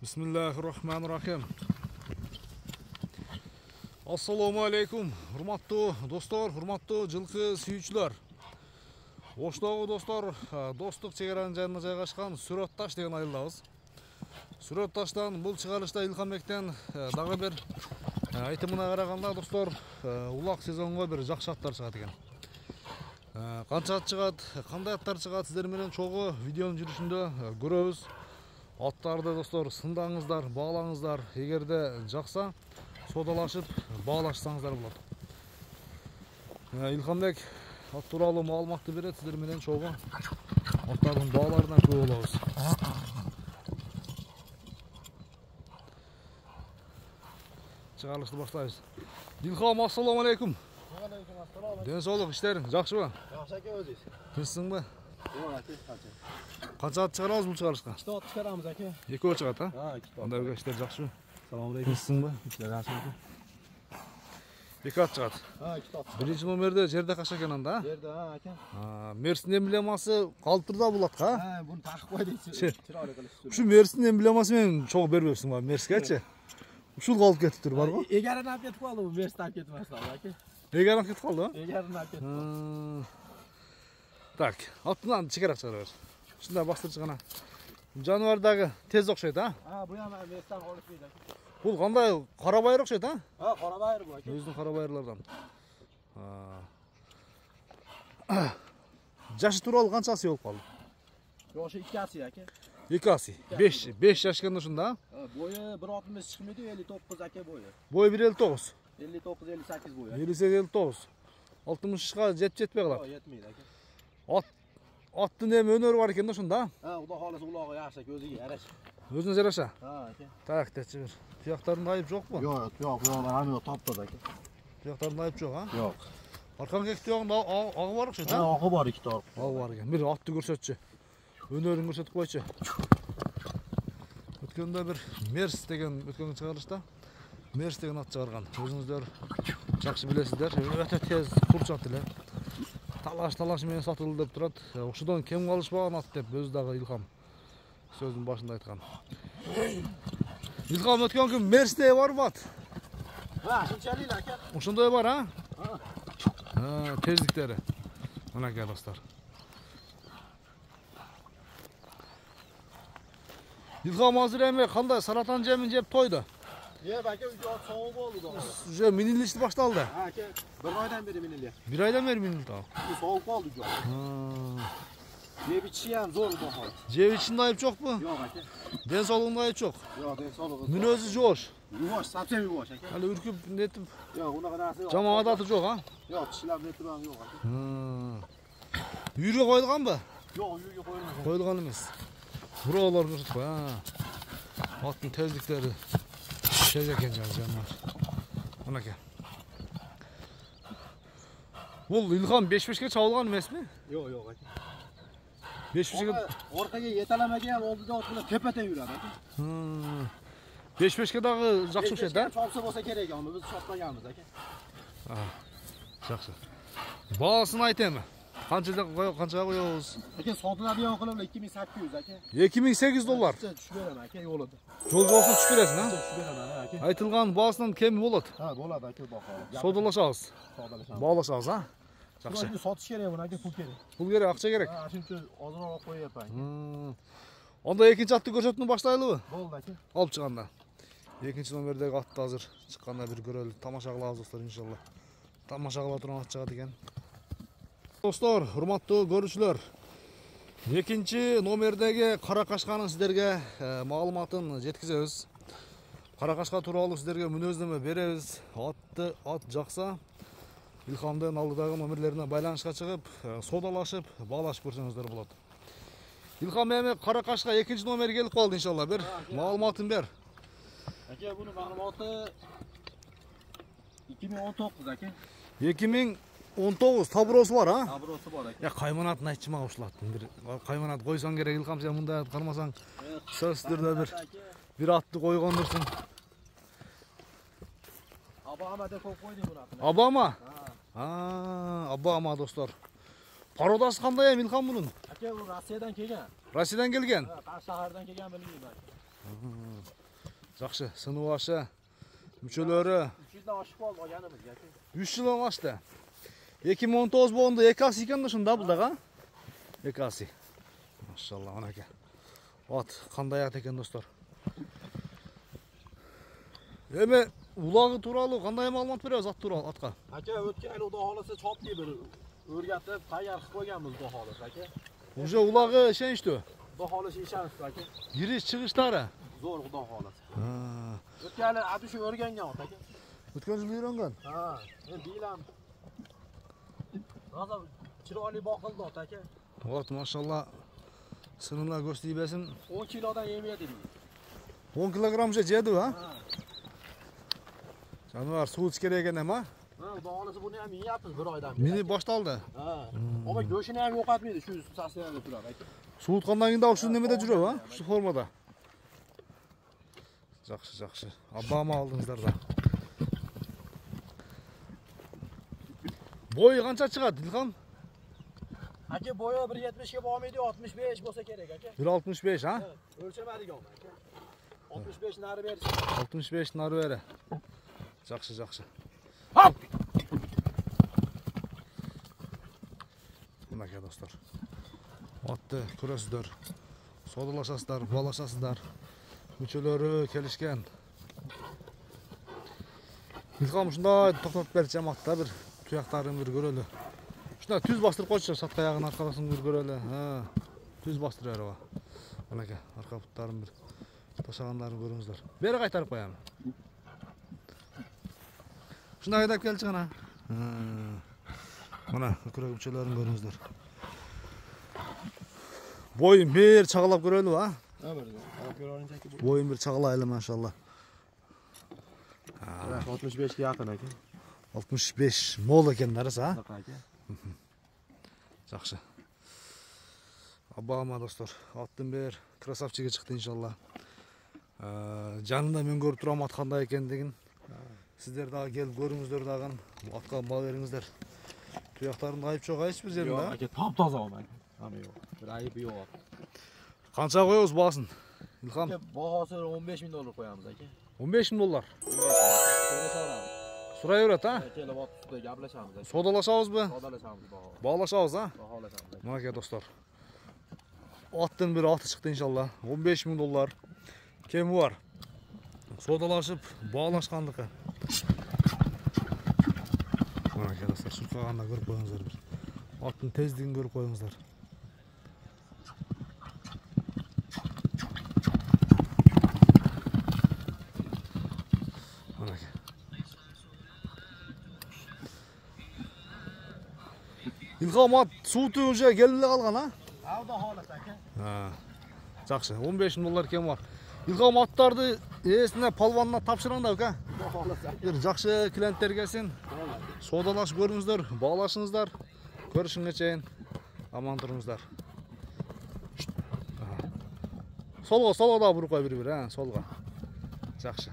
Bismillahirrahmanirrahim. Assalamu alaikum. Hurmatlı dostlar, hurmatlı жылқы сүйүүчүлөр. Оштогу достор, достук чегаранын жанына жайгашкан Сүрөтташ деген айылдабыз. Сүрөтташтан бул чыгарылышта Илхамбектен дагы бир айтымына караганда достор, улак сезонго бир жакшы аттар чыгат экен. Канча ат чыгат, кандай аттар чыгат сиздер менен чогуу видеонун жүрүшүндө көрөбүз. Аттарды достор сындаңыздар, баалаңыздар. Эгерде жакса, содалашып, баалашсаңыздар болот. Илхамбек ат тууралуу маалыматты берет, сиздер менен чогуу аттардын бааларына күбө болобуз. Чыгарылышты баштайбыз. Илхам, ассаламу алейкум. Ден соолук, иштериң жакшыбы? Жакшы аке, өзүңүз. Тынчсыңбы? Канча? Канча ат чыгарабыз бул чыгарылышка? 2 ат чыгарабыз аке. Экөө чыгат, а? Ha, 2 ат. Анда иштер жакшыбы? Салам алейкум. Тынчсыңбы? İşler жакшы аке. Эки ат чыгат. Ha, 2 ат. Биринчи номерде жерде каша экен анда. Жерде, ha аке. Мерстин эмблемасы калтырда бул атка. Ha, буну такып кой дейсиз. Чырайлуу кылып. Ушу Мерстин эмблемасы менен чогуу бербепсиң ба Мерскечи? Ушул калып кетиптир барбы? Эгерин алып кетип калды, бу Мерстин алып кетип калды аке. Эгерин кетип калды? Эгерин алып кетип калды. Так, аттынан чекерак чыгара бер. Ушундай бастырчы гана. Жаныбар дагы тез окшойт, а? Ha, бу яна Мерстин колуштойт аке. Бул кандай кара байыр окшойт, а? Ha, кара байыр бу аке. Өзүнүн кара байырлардан. Жашы тууралуу канча асы болуп калды? Жошы 2 асы аке. 2 асы. 5 жаш экен ушунда. Boyu 1.60 чыкмайды, 59 аке boyu. Бою 1.59. 59-58 boyu. 58-59. 60га жетпей калат. Yo'q, yetmaydi aka. Аттын эми өнөрү бар экен да ушунда. Ha, Xudo xolasa ulog'i yaxshi aka, o'ziga yarash. Өзүнө жараша. Ha aka. Так, дечи бир. Туяктардын айып жокпу? Yo'q, buyoqlar hamma topdi aka. Туяктардын айып жок, а? Yo'q. Аркан кек туягында агы бар окшойт, а? Ha, og'i bor 2 ta. Агы бар экен. Бир атты көрсөтчү. Өнөрүн көрсөтүп койчу. Өткөндө бир Мерс деген өткөн чыгарылышта Мерс деген ат чыгарган. Өзүңүздөр жакшы билесиздер. Өтө тез курчат эле. Талаш менен сатылды деп турат. Ошодон кем калышпаган ат деп өзү дагы Илхам сөзүнүн башында айткан. Илхам, өткөн күн Мерсте барбы ат? Ha, shunchalik aka. Ошондой бар, а? Тездиктери. Мынакей достор. Илхам азыр эми кандай саратан жемин жеп тойду? Yeb aka, uyda ot sovuq bo'ldi da. Уже минилишти башталды. Ha aka, 1 oydan beri minilyapti. 1 aydan beri minildi. Sovuq bo'ldi uyda. Yeb ichishi ham zo'r bu hol. Жеп ичинде айып жокпу? Yo'q aka. Ден соолугунда айып жок. Yo'q, den sog'lig'i. Мүнөзү жоош. Yuvosh, sapsam yuvosh aka. Али үркүп нетип Yo'q, unaqa narsa yo'q. жаман адаты жок, а? Yo'q, tishlab netib ham yo'q aka. Үйрө коюлганбы? Yo'q, uyga qo'yilmagan. Коюлган эмес. Буроолор көрсөтүп кой, Аттын тездиктери тез экен жандар. Мынакей. Бул Илхам 5-5ке чабылган эмесми? Yo'q aka. 5-5ке Orqaga yetalamaga ham oldida ot bilan tepata yuradi aka. 5-5ке дагы жакшы окшойт, а? Chopsa bo'lsa kerak, uni biz chopmaganmiz aka. Жакшы. Баасын айт эми. Канчага коебуз? Aka, sotiladigan qilib 2800 aka. $2800. Tushib beraman aka, yo'lida. Жол болсун түшүп бересиң, а? Tushib beraman aka. Айтылган баасынан кеми болот. Ha, bo'ladi aka, baholab. Содалашабыз. Sodalashamiz. Баалашабыз, а? Жакшы. Buni sotish kerak buni aka, pul kerak. Пул керек, акча керек. Ha, shuning uchun ozroq qo'yapman. Анда экинчи атты көрсөтүүнү баштайлыбы? Bo'ldi aka. Алып чыганда. Экинчи номердеги атты азыр чыкканда бир көрөлү. Тамаша кылабыз достор, иншалла. Тамаша кыла турган ат чыгат экен. Достор, урматтуу көрүүчүлөр, экинчи номердеги кара кашканын сиздерге маалыматын жеткизебиз. Кара кашка тууралуу сиздерге мүнөздөмө беребиз. Ат жакса, Илхамдын алдыдагы номерлерине байланышка чыгып, содалашып, баалашып көрсөңүздөр болот. Илхам, эми кара кашка экинчи номер келип калды иншалла. Бир маалыматын бер. Aka, buni ma'lumoti 2019 aka. 2019 табыросу бар, а? Табыросы bor aka. Я кайманатын айтчы мага ушул аттын. Бир кайманат койсоң керек, Илхам, сен мындай ат кармасаң, сөзсүздөрдө бир атты койгондурсуң. Abama деп койдум буну атын. Абама? Абама достор. Пародасы кандай эми Илхам мунун? Aka, bu Rossiyadan kelgan. Россиядан келген? Qashqahardan kelgan bilmayman. Жақсы, сыны başı, мүчөлөрү 300'den aşık oldu yanımız ya. 3 жылдан ашты. 2019 болғанда 2 асы екен шында бұлдаға. 2 асы. Машалла, анеке. От, қандай ат екен достар. Эми улағы туралы қандай маалымат беребиз ат туралы атқа? Aka o'tgan yil xudo xolasa chopdi bir o'rgatib tayyor qilib qo'yganmiz xudo xolasa aka. Уже улағы шеншті? Xudo xolasa ishamiz aka. Giriş çıkışları. Zo'r xudo xolasa. O'tgan yil ati shu o'rgangan ot aka. O'tgan yil uyrengen. Ha, men bilam. Hozir chiroyli boqildi ot aka. Ot maşallah sınırlar göstereyim. 10 kilodan yemaydi. 10 kilogramcha jedi ha? Жануар суу iç kerak ekan ama. Ha, xudo xolasa buni ham yeyapmiz bir oydan. Mini boshtaldi. Ha. Ama go'shini ham yo'qotmaydi, shu sasiyada turadi aka. Suutqandan keyin dagı şu nemede жүрөбү ha? Şu formada. Жақсы, жақсы. Аббама алдыңыздар да. Boyu qancha chiqadi, Dilxon? Aka boyi 1.70 ga bormaydi, 65 bo'lsa kerak aka. 1.65 ha? O'lchamadigan aka. 65 nari bersin. 65 nari beri. Жақсы, жақсы. Hop! Мынакей достар. Атты көрөсүздөр. Содалашасыздар, балашасыздар. Мүчөлөрү келишкен. Dilxon ушундай токтотуп берчи атта бир туяктарын бир көрөлү. Ушундай түз бастырып койчу, сатка аягын аркасын бир көрөлү. Ha, түз бастырып берип. Мынакей арка буттарын бир ташагандарын көрүңүздөр. Бери кайтарып коям. Ушундай айдап келчи гана. Мына көкүрөк мүчөлөрүн көрүңүздөр. Boyun bir çağalap görölü ha? Boyun bir çağalaylı maşallah. 65 ga yaqin aka. 65 mol eken narsa ha? Жақсы. Аббама достар, аттын бер красавчиге чыкты иншалла. Жанында мен көрүп турам ат кандай экендигин. Сиздер дагы келип көрүңүздөр дагы. Атка баа бериңиздер. Туяктарын айып жок айчы бир жеринде. Aka топ-тоза ак. Ама жок. Bir ayıbı yok. Kança koyuyoruz bağısın? İlham. Bahası $15.000 koyamız aka. $15.000. So'rasam. So'rayverat ha? Kelib otda gaplashamiz aka. So'dalaşabız mı? Sodalashamiz baho. Bağlaşabız ha? Baholashamiz aka. Mana dostlar. Attın bir atı çıktı inşallah. $15.000. Kemi var. Sodalaşıp bağlaşkanlıkı. Mana dostlar, şu kağanda görüp koyuңuzдар bir. Attın tezliğini görüp koyuңuzдар. İlham at suutu уже келіп қалған ha? Алда холат aka. Ha. Жақсы, $15.000 кем var. İlham аттарды есіне палванына тапшырыңдар ка. Bir жақсы клиенттер келсін. Содалашып көріңіздер, бағалашыңыздар. Көрішіңе чейін аман тұрыңыздар. Солға да бұрып қой бір-бір, солға. Жақсы.